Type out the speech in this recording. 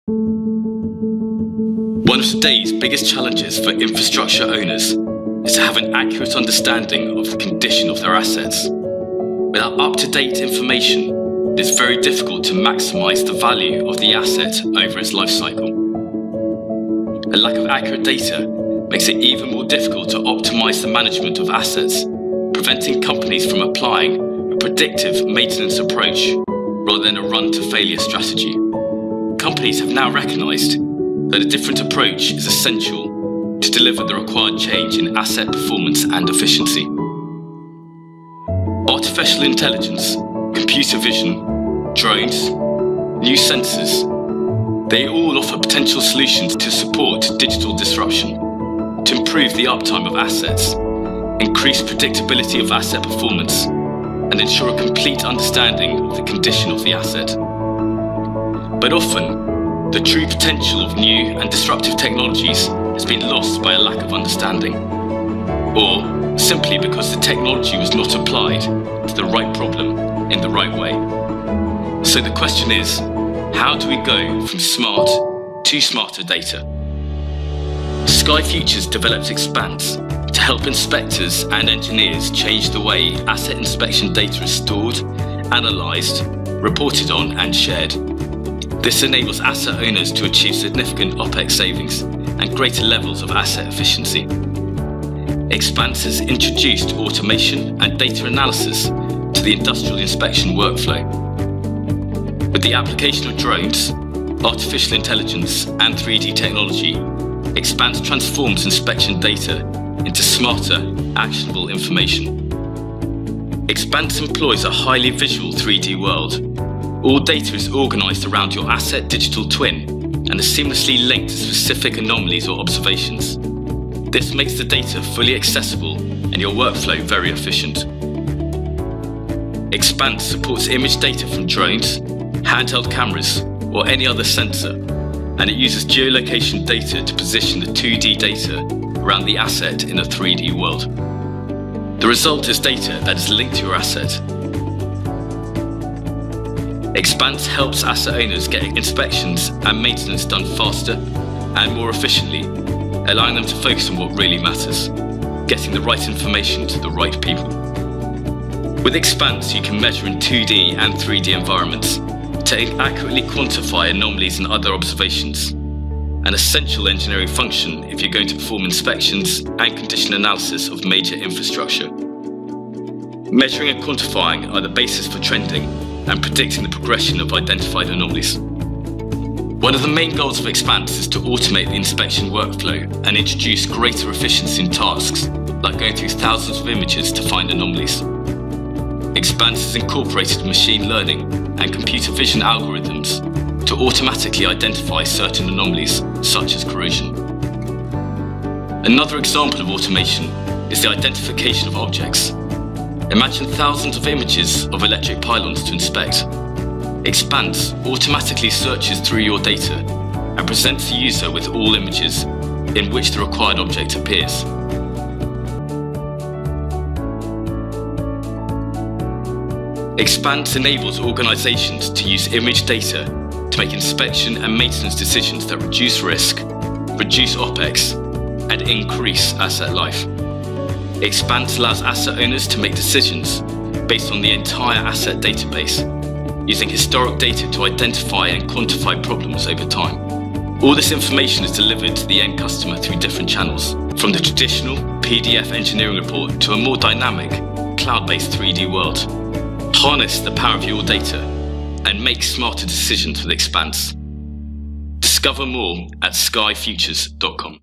One of today's biggest challenges for infrastructure owners is to have an accurate understanding of the condition of their assets. Without up-to-date information, it is very difficult to maximize the value of the asset over its life cycle. A lack of accurate data makes it even more difficult to optimize the management of assets, preventing companies from applying a predictive maintenance approach rather than a run-to-failure strategy. Companies have now recognized that a different approach is essential to deliver the required change in asset performance and efficiency. Artificial intelligence, computer vision, drones, new sensors, they all offer potential solutions to support digital disruption, to improve the uptime of assets, increase predictability of asset performance, and ensure a complete understanding of the condition of the asset. But often, the true potential of new and disruptive technologies has been lost by a lack of understanding, or simply because the technology was not applied to the right problem in the right way. So the question is, how do we go from smart to smarter data? Sky Futures developed Expanse to help inspectors and engineers change the way asset inspection data is stored, analysed, reported on and shared. This enables asset owners to achieve significant OPEX savings and greater levels of asset efficiency. Expanse has introduced automation and data analysis to the industrial inspection workflow. With the application of drones, artificial intelligence and 3D technology, Expanse transforms inspection data into smarter, actionable information. Expanse employs a highly visual 3D world. All data is organised around your asset digital twin and is seamlessly linked to specific anomalies or observations. This makes the data fully accessible and your workflow very efficient. Expanse supports image data from drones, handheld cameras, or any other sensor, and it uses geolocation data to position the 2D data around the asset in a 3D world. The result is data that is linked to your asset. Expanse helps asset owners get inspections and maintenance done faster and more efficiently, allowing them to focus on what really matters, getting the right information to the right people. With Expanse, you can measure in 2D and 3D environments to accurately quantify anomalies and other observations, an essential engineering function if you're going to perform inspections and condition analysis of major infrastructure. Measuring and quantifying are the basis for trending and predicting the progression of identified anomalies. One of the main goals of Expanse is to automate the inspection workflow and introduce greater efficiency in tasks, like going through thousands of images to find anomalies. Expanse has incorporated machine learning and computer vision algorithms to automatically identify certain anomalies, such as corrosion. Another example of automation is the identification of objects. Imagine thousands of images of electric pylons to inspect. Expanse automatically searches through your data and presents the user with all images in which the required object appears. Expanse enables organizations to use image data to make inspection and maintenance decisions that reduce risk, reduce OPEX, and increase asset life. Expanse allows asset owners to make decisions based on the entire asset database, using historic data to identify and quantify problems over time. All this information is delivered to the end customer through different channels, from the traditional PDF engineering report to a more dynamic, cloud-based 3D world. Harness the power of your data and make smarter decisions with Expanse. Discover more at skyfutures.com.